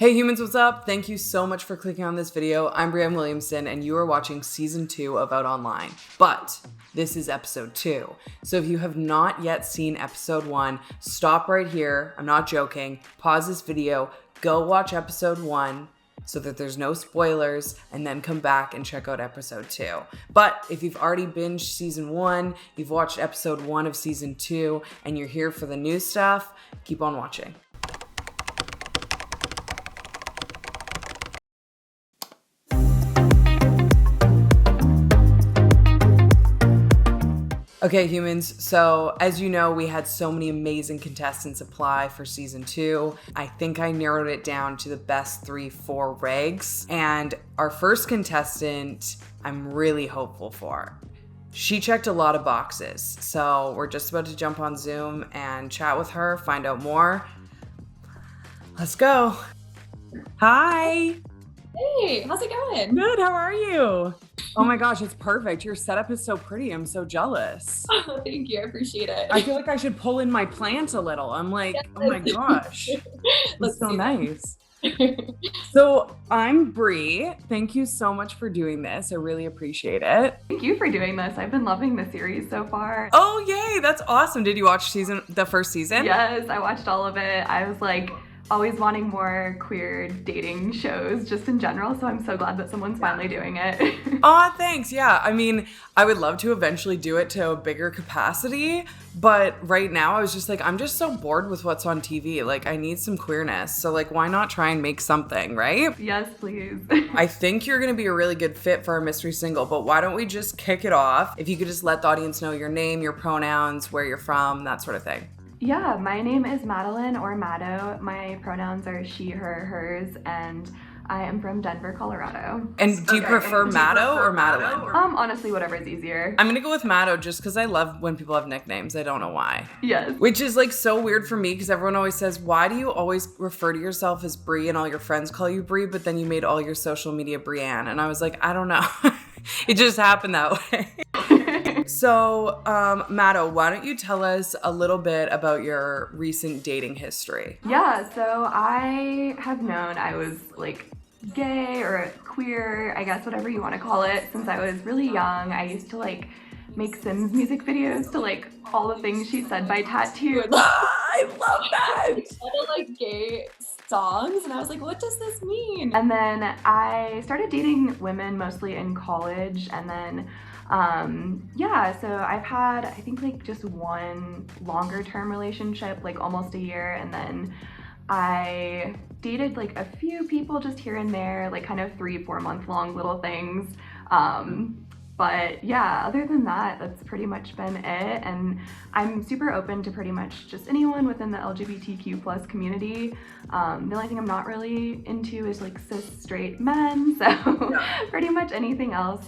Hey humans, what's up? Thank you so much for clicking on this video. I'm Brianne Williamson and you are watching season 2 of Out Online. But this is episode 2. So if you have not yet seen episode 1, stop right here. I'm not joking. Pause this video, go watch episode 1 so that there's no spoilers, and then come back and check out episode 2. But if you've already binged season 1, you've watched episode 1 of season 2, and you're here for the new stuff, keep on watching. Okay, humans, so as you know, we had so many amazing contestants apply for season 2. I think I narrowed it down to the best 3-4 regs. And our first contestant, I'm really hopeful for. She checked a lot of boxes. So we're just about to jump on Zoom and chat with her, find out more. Let's go. Hi. Hey, how's it going? Good, how are you? Oh my gosh, it's perfect. Your setup is so pretty. I'm so jealous. Oh, thank you. I appreciate it. I feel like I should pull in my plant a little. I'm like, yes. Oh my gosh. It's so nice. So I'm Bree. Thank you so much for doing this. I really appreciate it. Thank you for doing this. I've been loving the series so far. Oh, yay. That's awesome. Did you watch the first season? Yes, I watched all of it. I was like, always wanting more queer dating shows just in general, so I'm so glad that someone's finally doing it. Aw, thanks. Yeah, I mean, I would love to eventually do it to a bigger capacity, but right now I was just like, I'm just so bored with what's on TV. Like, I need some queerness, so like, why not try and make something, right? Yes, please. I think you're gonna be a really good fit for our mystery single, but why don't we just kick it off? If you could just let the audience know your name, your pronouns, where you're from, that sort of thing. Yeah, my name is Madeline or Mado. My pronouns are she, her, hers, and I am from Denver, Colorado. And do you prefer Mado or Madeline? Honestly, whatever is easier. I'm gonna go with Mado just because I love when people have nicknames. I don't know why. Yes. Which is like so weird for me because everyone always says, why do you always refer to yourself as Bree and all your friends call you Bree, but then you made all your social media Brianne? And I was like, I don't know. It just happened that way. So, Mado, why don't you tell us a little bit about your recent dating history? Yeah, so I have known I was like gay or queer, I guess whatever you want to call it, since I was really young. I used to like make Sims music videos to like all the things she said by tattoo. I love that! All the like gay songs, and I was like, what does this mean? And then I started dating women mostly in college, and then yeah, so I've had, I think like just one longer term relationship, like almost a year, and then I dated like a few people just here and there, like kind of 3-4 month long little things. But yeah, other than that, that's pretty much been it. And I'm super open to pretty much just anyone within the LGBTQ plus community. The only thing I'm not really into is like cis straight men. So yeah. Pretty much anything else,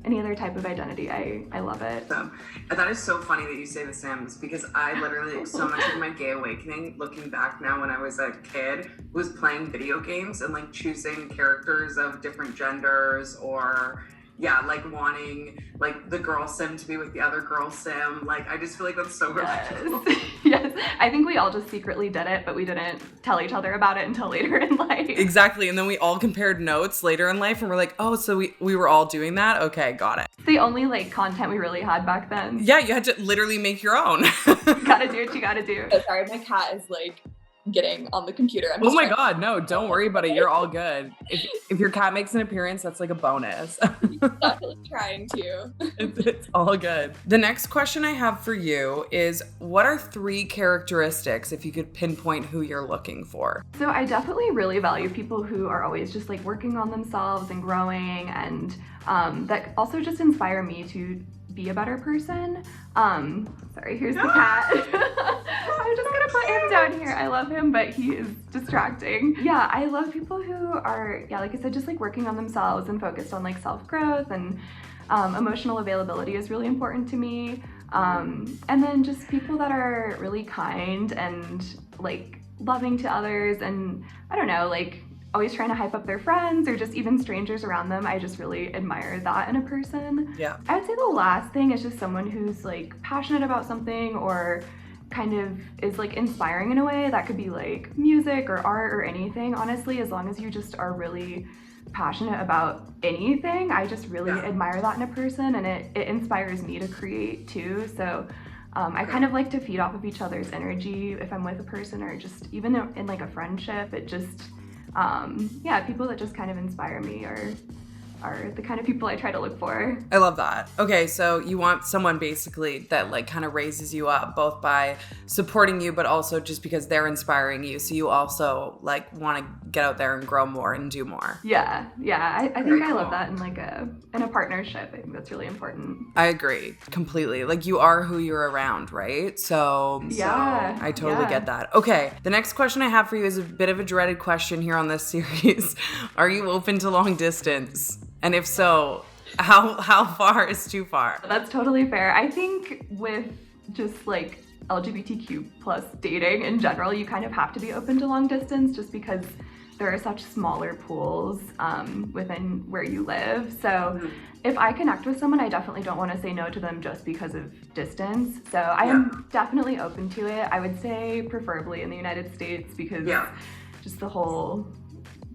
any other type of identity, I love it. So, that is so funny that you say the Sims, because I literally, so much of my gay awakening, looking back now when I was a kid, was playing video games and like choosing characters of different genders, or yeah, like wanting like the girl sim to be with the other girl sim. Like, I just feel like that's so relatable. Yes. Yes, I think we all just secretly did it, but we didn't tell each other about it until later in life. Exactly, and then we all compared notes later in life and we're like, oh, so we were all doing that? Okay, got it. It's the only like content we really had back then. Yeah, you had to literally make your own. You gotta do what you gotta do. Oh, sorry, my cat is like getting on the computer. Oh my god, no, don't worry about it. You're all good. If your cat makes an appearance, that's like a bonus. Definitely trying to. It's all good. The next question I have for you is, what are 3 characteristics if you could pinpoint who you're looking for? So I definitely really value people who are always just like working on themselves and growing, and that also just inspire me to be a better person. Sorry, here's the cat. I'm just gonna put him down here. I love him, but he is distracting. Yeah, I love people who are, yeah, like I said, just like working on themselves and focused on like self-growth, and emotional availability is really important to me. And then just people that are really kind and like loving to others, and I don't know, like always trying to hype up their friends or just even strangers around them. I just really admire that in a person. Yeah. I would say the last thing is just someone who's like passionate about something or kind of is like inspiring in a way. That could be like music or art or anything, honestly, as long as you just are really passionate about anything. I just really admire that in a person, and it inspires me to create too. So I kind of like to feed off of each other's energy if I'm with a person, or just even in like a friendship. It just people that just kind of inspire me are the kind of people I try to look for. I love that. Okay, so you want someone basically that like kind of raises you up, both by supporting you, but also just because they're inspiring you. So you also like want to get out there and grow more and do more. Yeah. I think I love that in like in a partnership. I think that's really important. I agree completely. Like you are who you're around, right? So I totally get that. Okay, the next question I have for you is a bit of a dreaded question here on this series. Are you open to long distance? And if so, how far is too far? That's totally fair. I think with just like LGBTQ plus dating in general, you kind of have to be open to long distance just because there are such smaller pools within where you live. So if I connect with someone, I definitely don't want to say no to them just because of distance. So I am definitely open to it. I would say preferably in the United States because just the whole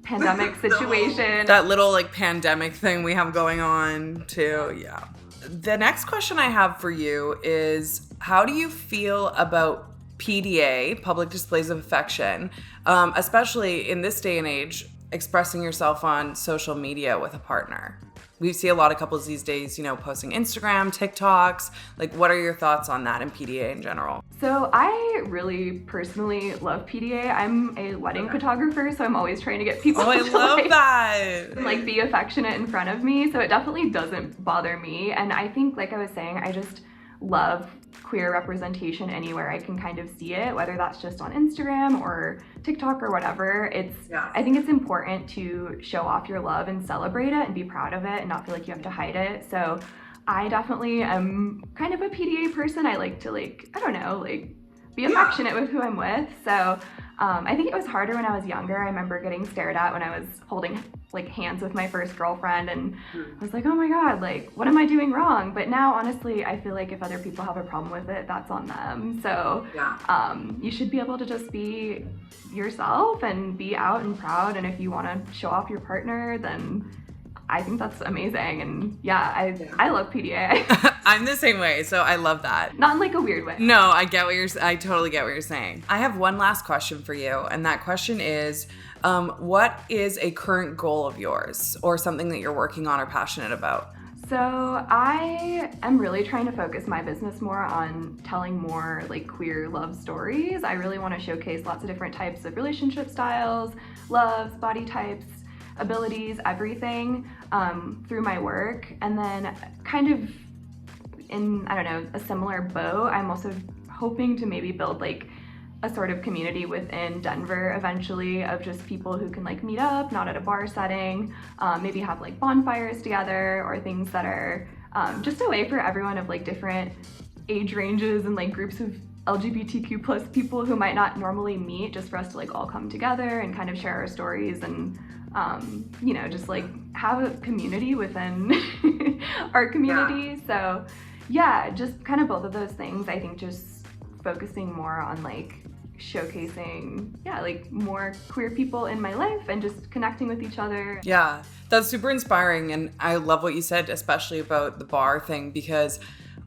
pandemic situation. That little like pandemic thing we have going on too. Yeah. The next question I have for you is, how do you feel about PDA, public displays of affection, especially in this day and age, expressing yourself on social media with a partner? We see a lot of couples these days, posting Instagram, TikToks. Like, what are your thoughts on that and PDA in general? So I really personally love PDA. I'm a wedding photographer, so I'm always trying to get people to love that. Like be affectionate in front of me. So it definitely doesn't bother me. And I think, like I was saying, I just love queer representation anywhere I can kind of see it, whether that's just on Instagram or TikTok or whatever. I think it's important to show off your love and celebrate it and be proud of it and not feel like you have to hide it. So I definitely am kind of a PDA person. I like to be affectionate with who I'm with. So I think it was harder when I was younger. I remember getting stared at when I was holding hands with my first girlfriend, and I was like, oh my God, what am I doing wrong? But now, honestly, I feel like if other people have a problem with it, that's on them. So you should be able to just be yourself and be out and proud. And if you want to show off your partner, then I think that's amazing. And I love PDA. I'm the same way, so I love that. Not in a weird way. No, I totally get what you're saying. I have one last question for you, and that question is, what is a current goal of yours or something that you're working on or passionate about? So I am really trying to focus my business more on telling more queer love stories. I really want to showcase lots of different types of relationship styles, loves, body types, abilities, everything through my work. And then kind of in, a similar boat, I'm also hoping to maybe build a sort of community within Denver eventually of just people who can meet up, not at a bar setting, maybe have bonfires together or things that are just a way for everyone of different age ranges and groups of LGBTQ plus people who might not normally meet, just for us to all come together and kind of share our stories and just have a community within our community. So just kind of both of those things. I think just focusing more on showcasing more queer people in my life and just connecting with each other. Yeah, that's super inspiring, and I love what you said, especially about the bar thing, because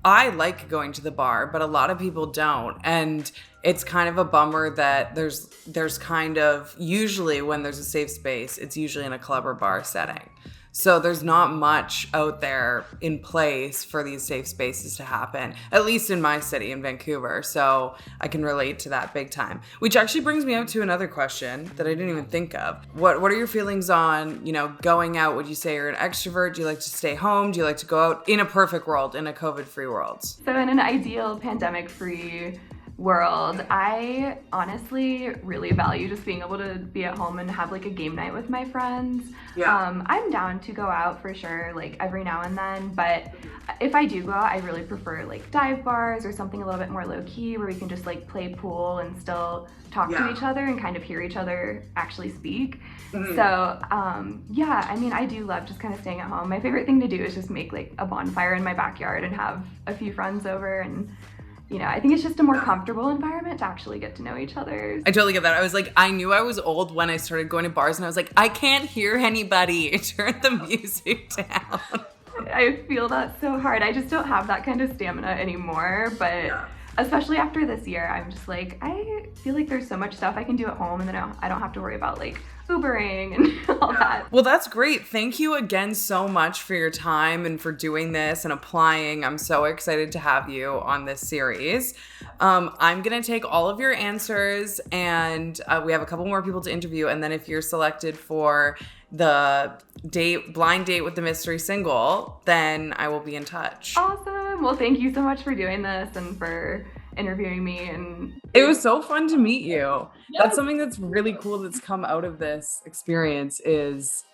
I like going to the bar, but a lot of people don't. And it's kind of a bummer that there's kind of, usually when there's a safe space, it's usually in a club or bar setting. So there's not much out there in place for these safe spaces to happen, at least in my city, in Vancouver. So I can relate to that big time. Which actually brings me up to another question that I didn't even think of. What are your feelings on, going out? Would you say you're an extrovert? Do you like to stay home? Do you like to go out in a perfect world, in a COVID-free world? So in an ideal pandemic-free world, I honestly really value just being able to be at home and have a game night with my friends. I'm down to go out for sure, every now and then, but if I do go out, I really prefer dive bars or something a little bit more low-key where we can just play pool and still talk to each other and kind of hear each other actually speak. So I do love just kind of staying at home. My favorite thing to do is just make a bonfire in my backyard and have a few friends over and I think it's just a more comfortable environment to actually get to know each other. I totally get that. I was like, I knew I was old when I started going to bars, and I was like, I can't hear anybody. Turn the music down. I feel that so hard. I just don't have that kind of stamina anymore, but especially after this year, I'm just like, I feel like there's so much stuff I can do at home, and then I don't have to worry about like Ubering and all that. Well, that's great. Thank you again so much for your time and for doing this and applying. I'm so excited to have you on this series. I'm going to take all of your answers, and we have a couple more people to interview. And then if you're selected for the blind date with the mystery single, then I will be in touch. Awesome. Well, thank you so much for doing this and for interviewing me. And it was so fun to meet you. Yes. That's something that's really cool that's come out of this experience is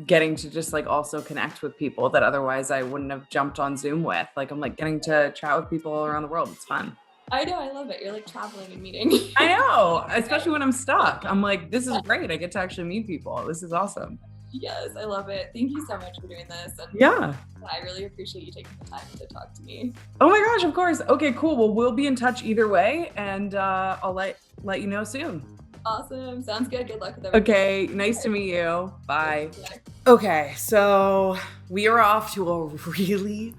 getting to just like also connect with people that otherwise I wouldn't have jumped on Zoom with. Like I'm like getting to chat with people all around the world. It's fun. I know, I love it. You're like traveling and meeting. I know, especially when I'm stuck. I'm like, this is great. I get to actually meet people. This is awesome. Yes, I love it. Thank you so much for doing this. And yeah. I really appreciate you taking the time to talk to me. Oh my gosh, of course. Okay, cool. Well, we'll be in touch either way, and I'll let you know soon. Awesome. Sounds good. Good luck with everything. Okay, nice to meet you. Bye. Okay, so we are off to a really,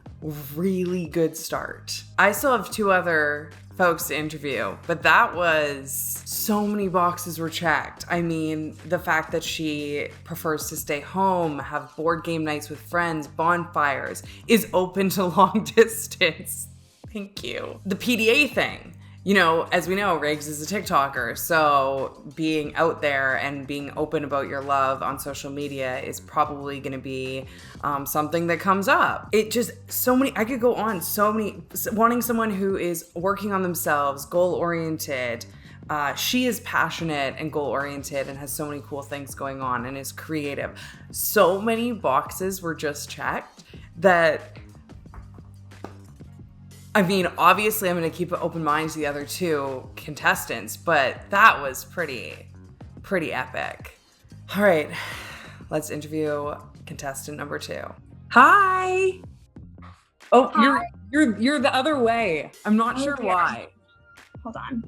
really good start. I still have 2 other folks to interview, but that was so many boxes were checked. I mean, the fact that she prefers to stay home, have board game nights with friends, bonfires, is open to long distance. Thank you. The PDA thing. As we know, Riggs is a TikToker, so being out there and being open about your love on social media is probably going to be something that comes up. It just, I could go on, wanting someone who is working on themselves, goal-oriented. She is passionate and goal-oriented and has so many cool things going on and is creative. So many boxes were just checked that... I mean, obviously, I'm going to keep an open mind to the other 2 contestants, but that was pretty epic. All right, let's interview contestant number 2. Hi. Oh, hi. You're the other way. I'm not sure why. Hold on.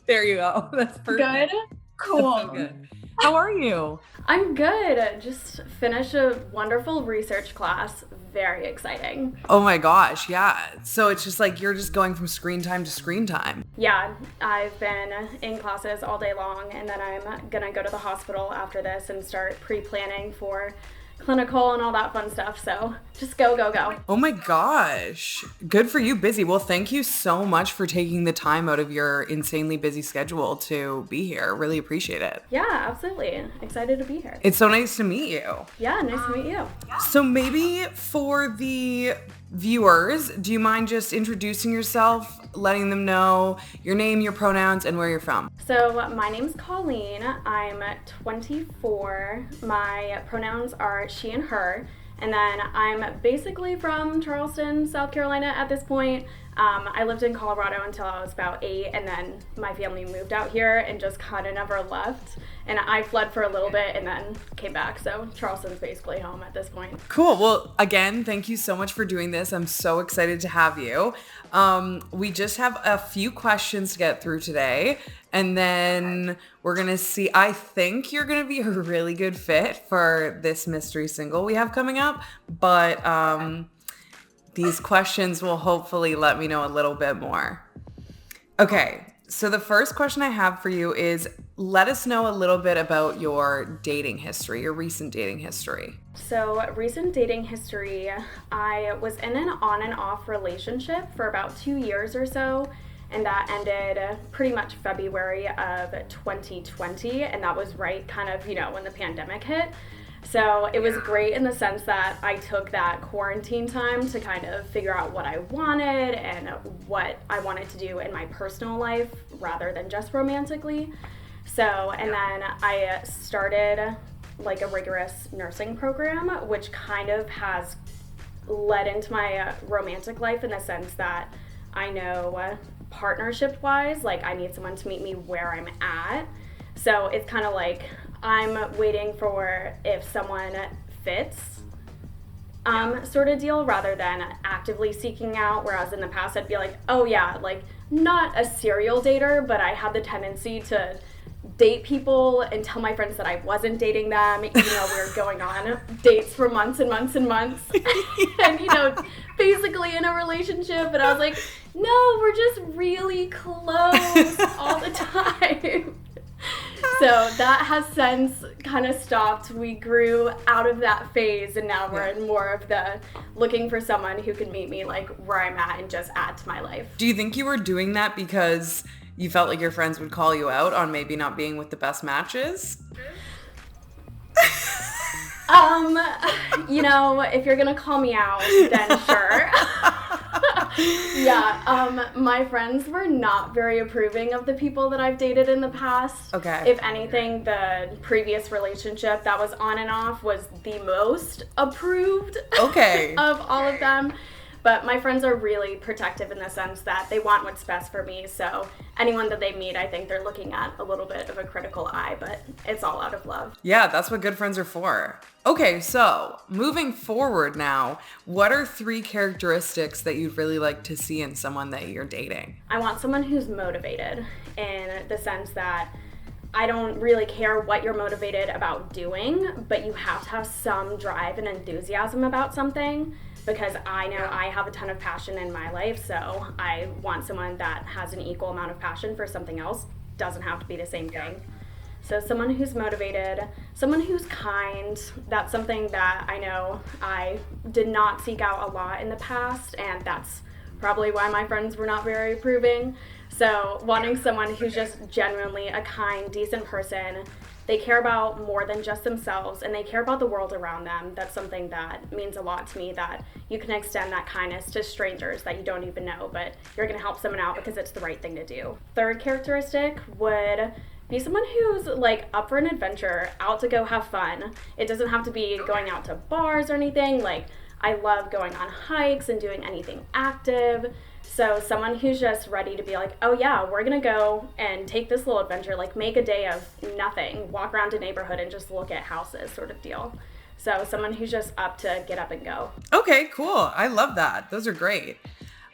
There you go. That's perfect. Good. Cool. That's so good. How are you? I'm good. Just finished a wonderful research class. Very exciting. Oh my gosh, yeah. So it's just like you're just going from screen time to screen time. Yeah, I've been in classes all day long, and then I'm gonna go to the hospital after this and start pre-planning for clinical and all that fun stuff. So just go. Oh my gosh. Good for you, busy. Well, thank you so much for taking the time out of your insanely busy schedule to be here. Really appreciate it. Yeah, absolutely. Excited to be here. It's so nice to meet you. Yeah, nice to meet you. So maybe for the viewers, do you mind just introducing yourself, letting them know your name, your pronouns, and where you're from? So my name's Colleen. I'm 24. My pronouns are she and her. And then I'm basically from Charleston, South Carolina at this point. I lived in Colorado until I was about 8, and then my family moved out here and just kind of never left. And I fled for a little bit and then came back. So Charleston's basically home at this point. Cool. Well, again, thank you so much for doing this. I'm so excited to have you. We just have a few questions to get through today, and then we're going to see. I think you're going to be a really good fit for this mystery single we have coming up, but these questions will hopefully let me know a little bit more. Okay. So the first question I have for you is, let us know a little bit about your dating history, your recent dating history. So recent dating history, I was in an on and off relationship for about 2 years or so, and that ended pretty much February of 2020, and that was right kind of, when the pandemic hit. So it was great in the sense that I took that quarantine time to kind of figure out what I wanted and what I wanted to do in my personal life rather than just romantically. So, and then I started like a rigorous nursing program, which kind of has led into my romantic life in the sense that I know partnership-wise, like I need someone to meet me where I'm at. So it's kind of like I'm waiting for if someone fits sort of deal rather than actively seeking out. Whereas in the past, I'd be like, oh yeah, like not a serial dater, but I had the tendency to date people and tell my friends that I wasn't dating them, even though we were going on dates for months and months and months. And, basically in a relationship. And I was like, no, we're just really close all the time. So that has since kind of stopped. We grew out of that phase, and now we're in more of the looking for someone who can meet me like where I'm at and just add to my life. Do you think you were doing that because you felt like your friends would call you out on maybe not being with the best matches? If you're gonna call me out, then sure. My friends were not very approving of the people that I've dated in the past. Okay. If anything, the previous relationship that was on and off was the most approved of all of them. But my friends are really protective in the sense that they want what's best for me. So anyone that they meet, I think they're looking at a little bit of a critical eye, but it's all out of love. Yeah, that's what good friends are for. Okay, so moving forward now, what are 3 characteristics that you'd really like to see in someone that you're dating? I want someone who's motivated in the sense that I don't really care what you're motivated about doing, but you have to have some drive and enthusiasm about something. Because I know I have a ton of passion in my life, so I want someone that has an equal amount of passion for something else. Doesn't have to be the same thing. So someone who's motivated, someone who's kind. That's something that I know I did not seek out a lot in the past, and that's probably why my friends were not very approving. So wanting someone who's just genuinely a kind, decent person. They care about more than just themselves, and they care about the world around them. That's something that means a lot to me, that you can extend that kindness to strangers that you don't even know, but you're gonna help someone out because it's the right thing to do. Third characteristic would be someone who's like up for an adventure, out to go have fun. It doesn't have to be going out to bars or anything. Like, I love going on hikes and doing anything active. So someone who's just ready to be like, oh yeah, we're gonna go and take this little adventure, like make a day of nothing, walk around a neighborhood and just look at houses sort of deal. So someone who's just up to get up and go. Okay, cool. I love that. Those are great.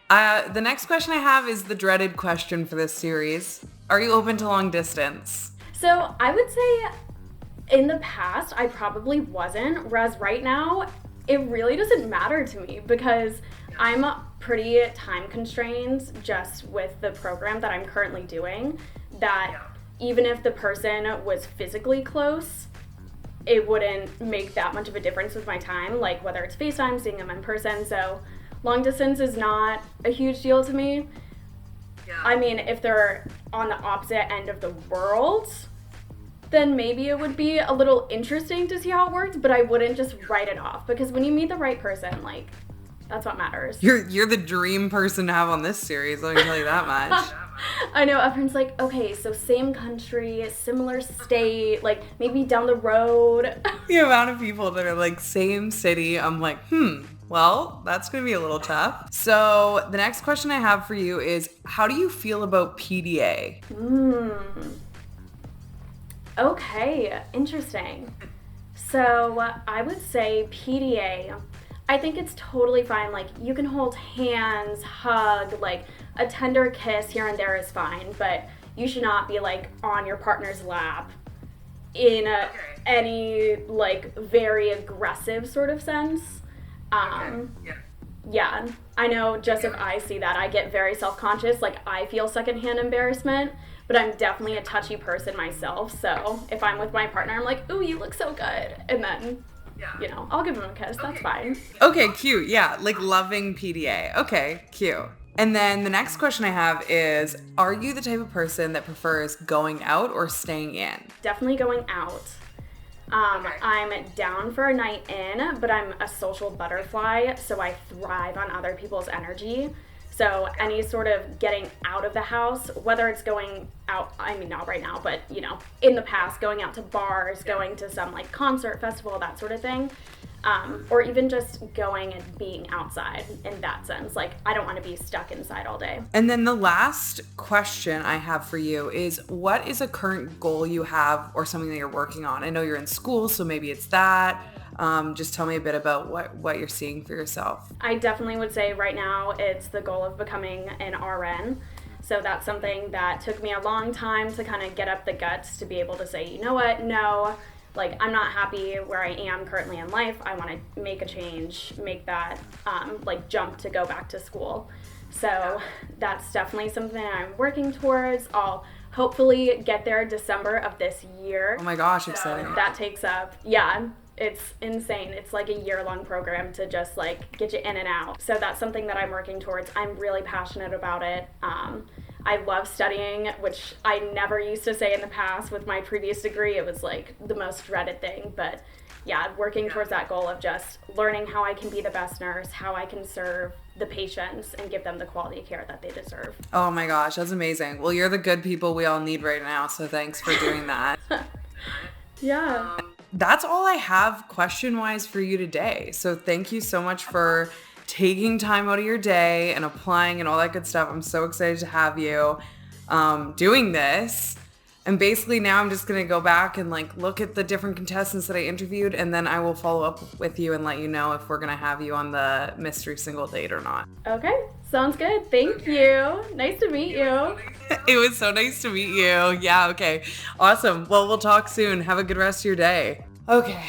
The next question I have is the dreaded question for this series. Are you open to long distance? So I would say in the past, I probably wasn't, whereas right now, it really doesn't matter to me because I'm pretty time constrained just with the program that I'm currently doing, that even if the person was physically close, it wouldn't make that much of a difference with my time, like whether it's FaceTime, seeing them in person. So long distance is not a huge deal to me. I mean, if they're on the opposite end of the world, then maybe it would be a little interesting to see how it works, but I wouldn't just write it off, because when you meet the right person, like, that's what matters. You're the dream person to have on this series, let me tell you that much. I know, everyone's like, okay, so same country, similar state, like maybe down the road. The amount of people that are like same city, I'm like, well, that's going to be a little tough. So the next question I have for you is, how do you feel about PDA? Okay, interesting. So I would say PDA, I think it's totally fine. Like, you can hold hands, hug, like a tender kiss here and there is fine, but you should not be like on your partner's lap in any like very aggressive sort of sense. Yeah, I know just if I see that, I get very self-conscious. Like, I feel secondhand embarrassment, but I'm definitely a touchy person myself. So if I'm with my partner, I'm like, ooh, you look so good. And then, I'll give him a kiss. That's fine. Okay, cute. Yeah, like loving PDA. Okay, cute. And then the next question I have is, are you the type of person that prefers going out or staying in? Definitely going out. I'm down for a night in, but I'm a social butterfly, so I thrive on other people's energy. So any sort of getting out of the house, whether it's going out, I mean, not right now, but, in the past, going out to bars, going to some, like, concert, festival, that sort of thing, or even just going and being outside in that sense. Like, I don't want to be stuck inside all day. And then the last question I have for you is, what is a current goal you have or something that you're working on? I know you're in school, so maybe it's that. Just tell me a bit about what you're seeing for yourself. I definitely would say right now it's the goal of becoming an RN. So that's something that took me a long time to kind of get up the guts to be able to say, you know what, no, like I'm not happy where I am currently in life. I want to make a change, make that like jump to go back to school. So that's definitely something I'm working towards. I'll hopefully get there December of this year. Oh my gosh, exciting. That takes up, yeah, it's insane. It's like a year-long program to just like get you in and out. So that's something that I'm working towards. I'm really passionate about it. I love studying, which I never used to say in the past. With my previous degree, it was like the most dreaded thing. But yeah, working towards that goal of just learning how I can be the best nurse, how I can serve the patients and give them the quality of care that they deserve. Oh my gosh, that's amazing. Well, you're the good people we all need right now, so thanks for doing that. Yeah. That's all I have question-wise for you today. So thank you so much for taking time out of your day and applying and all that good stuff. I'm so excited to have you doing this. And basically now I'm just going to go back and like look at the different contestants that I interviewed, and then I will follow up with you and let you know if we're going to have you on the mystery single date or not. Okay, sounds good. Thank you. Nice to meet you. It was so nice to meet you. Yeah, okay. Awesome. Well, we'll talk soon. Have a good rest of your day. Okay,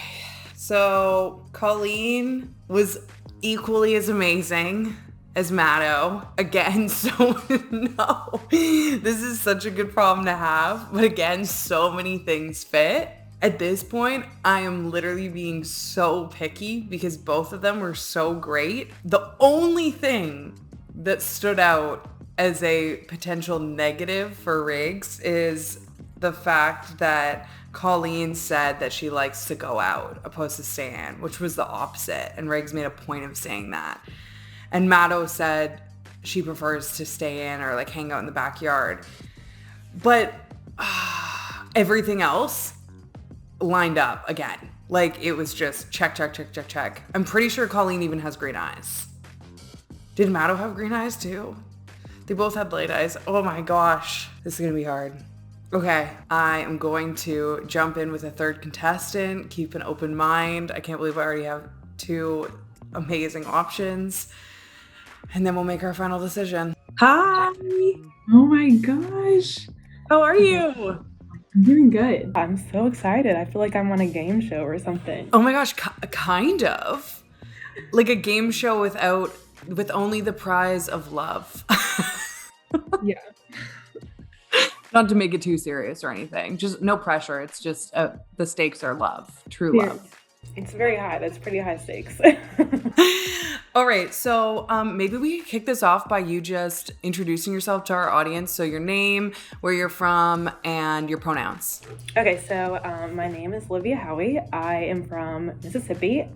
so Colleen was equally as amazing as Maddo. Again, so no, this is such a good problem to have. But again, so many things fit. At this point, I am literally being so picky because both of them were so great. The only thing that stood out as a potential negative for Riggs is the fact that Colleen said that she likes to go out opposed to stay in, which was the opposite. And Riggs made a point of saying that. And Maddo said she prefers to stay in or like hang out in the backyard. But everything else lined up again. Like it was just check, check, check, check, check. I'm pretty sure Colleen even has green eyes. Did Maddo have green eyes too? They both had light eyes. Oh my gosh. This is gonna be hard. Okay, I am going to jump in with a third contestant, keep an open mind. I can't believe I already have two amazing options. And then we'll make our final decision. Hi! Oh my gosh. How are you? I'm doing good. I'm so excited. I feel like I'm on a game show or something. Oh my gosh, kind of. Like a game show with only the prize of love. Yeah. Not to make it too serious or anything. Just no pressure. It's just the stakes are love, true love. It's very high. That's pretty high stakes. All right. So maybe we could kick this off by you just introducing yourself to our audience. So your name, where you're from, and your pronouns. Okay. So my name is Olivia Howie. I am from Mississippi.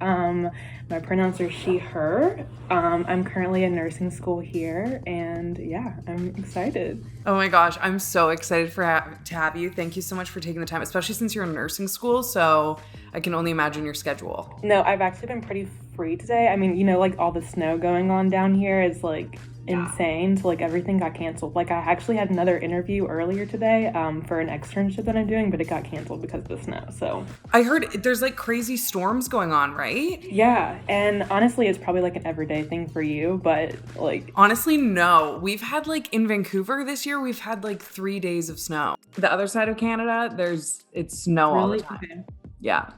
My pronouns are she, her. I'm currently in nursing school here. And yeah, I'm excited. Oh my gosh. I'm so excited to have you. Thank you so much for taking the time, especially since you're in nursing school. So I can only imagine your schedule. No, I've actually been pretty free today. I mean, you know, like all the snow going on down here is like insane. So like everything got canceled. Like I actually had another interview earlier today for an externship that I'm doing, but it got canceled because of the snow. So I heard there's like crazy storms going on, right? Yeah. And honestly, it's probably like an everyday thing for you, but like honestly, no. We've had like in Vancouver this year, we've had like 3 days of snow. The other side of Canada, it's snow all the time. Okay. Yeah.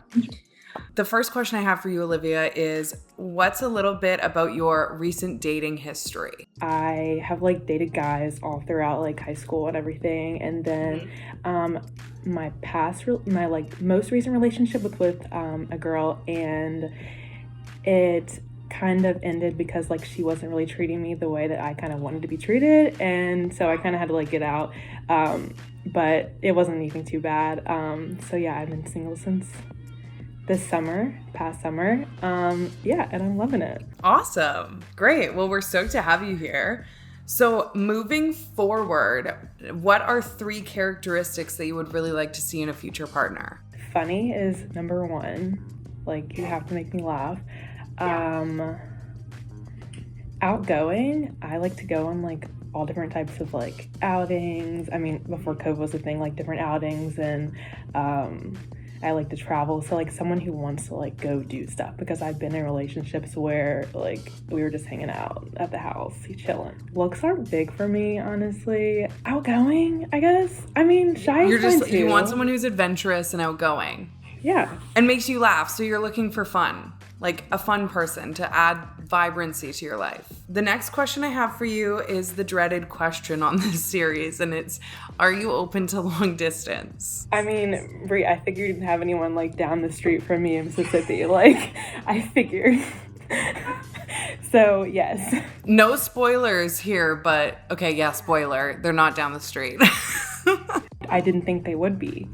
The first question I have for you, Olivia, is what's a little bit about your recent dating history? I have like dated guys all throughout like high school and everything, and then my most recent relationship was with a girl, and it kind of ended because like she wasn't really treating me the way that I kind of wanted to be treated, and so I kind of had to like get out, but it wasn't anything too bad. So yeah, I've been single since this past summer. Yeah, and I'm loving it. Awesome. Great. Well, we're stoked to have you here. So moving forward, what are 3 characteristics that you would really like to see in a future partner? Funny is number 1. Like, you have to make me laugh. Outgoing. I like to go on like all different types of like outings. I mean, before COVID was a thing, like different outings, and I like to travel. So like someone who wants to like go do stuff, because I've been in relationships where like we were just hanging out at the house, chilling. Looks aren't big for me, honestly. Outgoing, I guess. I mean, shy is fine too. You want someone who's adventurous and outgoing. Yeah. And makes you laugh, so you're looking for fun. Like a fun person to add vibrancy to your life. The next question I have for you is the dreaded question on this series, and it's, are you open to long distance? I mean, Brie, I figured you didn't have anyone like down the street from me in Mississippi. Like, I figured. So, yes. No spoilers here, but okay, yeah, spoiler. They're not down the street. I didn't think they would be.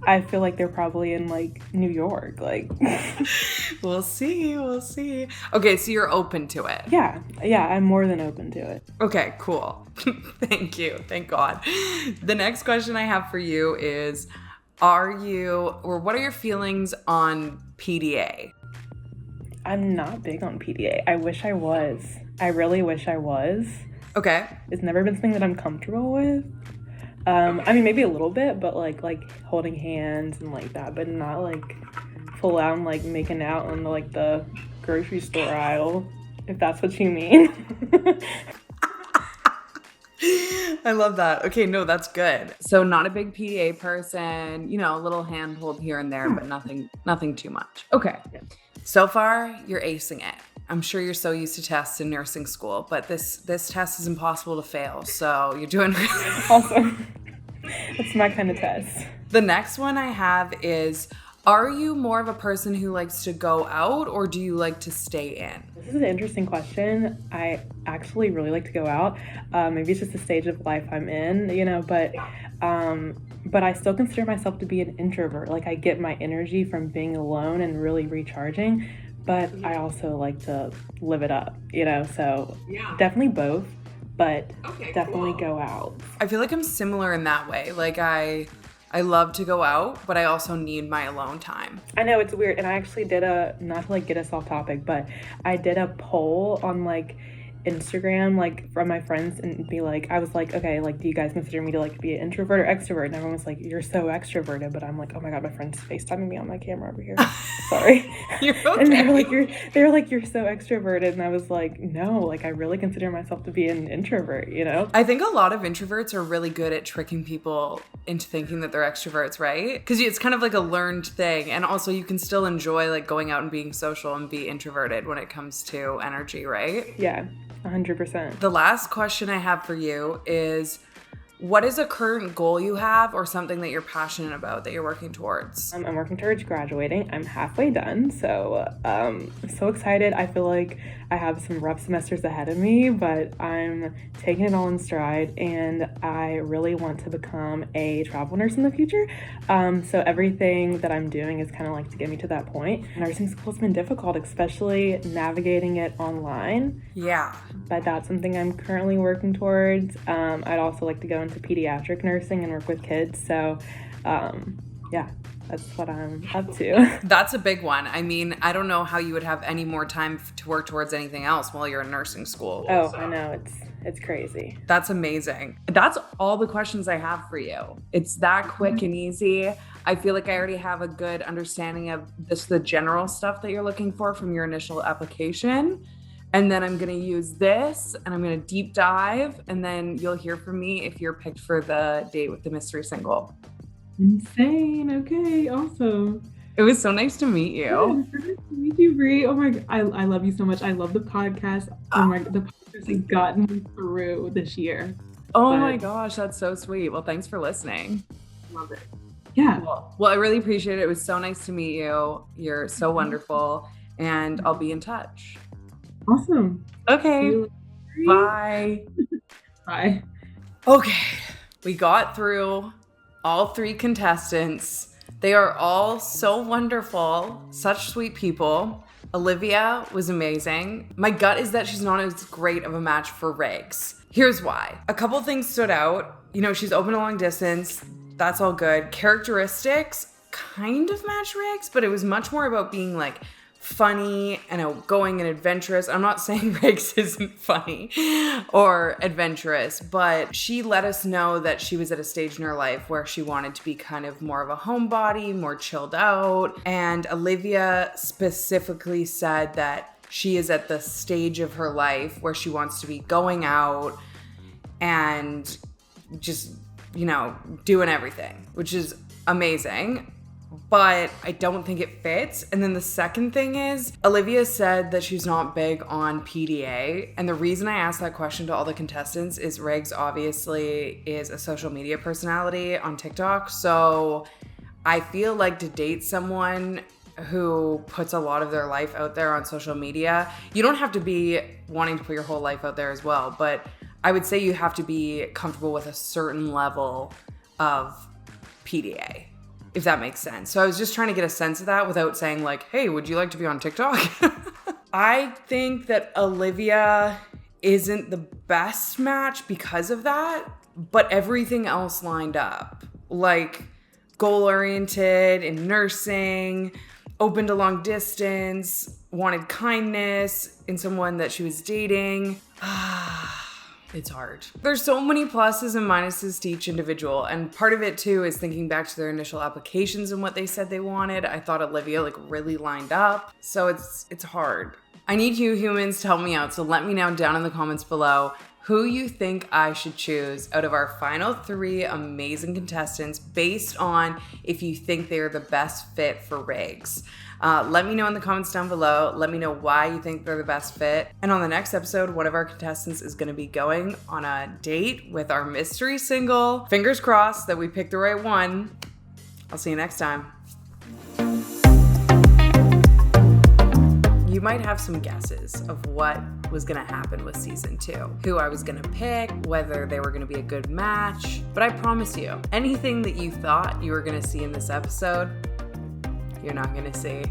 I feel like they're probably in like New York, like. We'll see. Okay, so you're open to it. Yeah, I'm more than open to it. Okay, cool. Thank you. Thank God. The next question I have for you is, what are your feelings on PDA? I'm not big on PDA. I wish I was. I really wish I was. Okay. It's never been something that I'm comfortable with. I mean, maybe a little bit, but like holding hands and like that, but not like full on like making out on like the grocery store aisle, if that's what you mean. I love that. Okay, no, that's good. So not a big PDA person, a little handhold here and there, but nothing too much. Okay. So far, you're acing it. I'm sure you're so used to tests in nursing school, but this test is impossible to fail. So you're doing really Awesome. That's my kind of test. The next one I have is, are you more of a person who likes to go out, or do you like to stay in? This is an interesting question. I actually really like to go out. Maybe it's just the stage of life I'm in, but I still consider myself to be an introvert. Like, I get my energy from being alone and really recharging, but I also like to live it up, so definitely both, but definitely go out. I feel like I'm similar in that way. Like, I love to go out, but I also need my alone time. I know, it's weird. And I actually did not to like get us off topic, but I did a poll on like Instagram, like from my friends, and be like, I was like, okay, like, do you guys consider me to like be an introvert or extrovert? And everyone was like, you're so extroverted. But I'm like, oh my God, my friend's FaceTiming me on my camera over here. Sorry. You're okay. And they were like, you're so extroverted. And I was like, no, like, I really consider myself to be an introvert, I think a lot of introverts are really good at tricking people into thinking that they're extroverts, right? Because it's kind of like a learned thing. And also you can still enjoy like going out and being social and be introverted when it comes to energy, right? Yeah. 100%. The last question I have for you is, what is a current goal you have or something that you're passionate about that you're working towards? I'm working towards graduating. I'm halfway done, so I'm so excited. I feel like I have some rough semesters ahead of me, but I'm taking it all in stride, and I really want to become a travel nurse in the future. So everything that I'm doing is kind of like to get me to that point. Nursing school's been difficult, especially navigating it online. Yeah. But that's something I'm currently working towards. I'd also like to go into pediatric nursing and work with kids. So, yeah, that's what I'm up to. That's a big one. I mean, I don't know how you would have any more time to work towards anything else while you're in nursing school. Oh, I know. It's crazy. That's amazing. That's all the questions I have for you. It's that quick and easy. I feel like I already have a good understanding of the general stuff that you're looking for from your initial application. And then I'm going to use this and I'm going to deep dive, and then you'll hear from me if you're picked for the date with the mystery single. Insane. Okay, awesome. It was so nice to meet you. Yeah, nice to meet you, Brie. Oh my God, I love you so much. I love the podcast. Oh my, the podcast has gotten me through this year. Oh my gosh, that's so sweet. Well, thanks for listening. Love it. Yeah. Well, I really appreciate it. It was so nice to meet you. You're so wonderful, and I'll be in touch. Awesome. Okay. Bye. Bye. Okay. We got through all 3 contestants. They are all so wonderful, such sweet people. Olivia was amazing. My gut is that she's not as great of a match for Riggs. Here's why. A couple things stood out. She's open to long distance. That's all good. Characteristics kind of match Riggs, but it was much more about being like funny and outgoing and adventurous. I'm not saying Riggs isn't funny or adventurous, but she let us know that she was at a stage in her life where she wanted to be kind of more of a homebody, more chilled out. And Olivia specifically said that she is at the stage of her life where she wants to be going out and just, you know, doing everything, which is amazing. But I don't think it fits. And then the second thing is, Olivia said that she's not big on PDA. And the reason I asked that question to all the contestants is Riggs obviously is a social media personality on TikTok. So I feel like to date someone who puts a lot of their life out there on social media, you don't have to be wanting to put your whole life out there as well. But I would say you have to be comfortable with a certain level of PDA, if that makes sense. So I was just trying to get a sense of that without saying like, hey, would you like to be on TikTok? I think that Olivia isn't the best match because of that, but everything else lined up. Like goal-oriented in nursing, open to long distance, wanted kindness in someone that she was dating. It's hard. There's so many pluses and minuses to each individual. And part of it too is thinking back to their initial applications and what they said they wanted. I thought Olivia like really lined up. So it's hard. I need you humans to help me out. So let me know down in the comments below who you think I should choose out of our final 3 amazing contestants based on if you think they're the best fit for Riggs. Let me know in the comments down below. Let me know why you think they're the best fit. And on the next episode, one of our contestants is going to be going on a date with our mystery single. Fingers crossed that we pick the right one. I'll see you next time. You might have some guesses of what was gonna happen with season 2, who I was gonna pick, whether they were gonna be a good match, but I promise you, anything that you thought you were gonna see in this episode, you're not gonna see.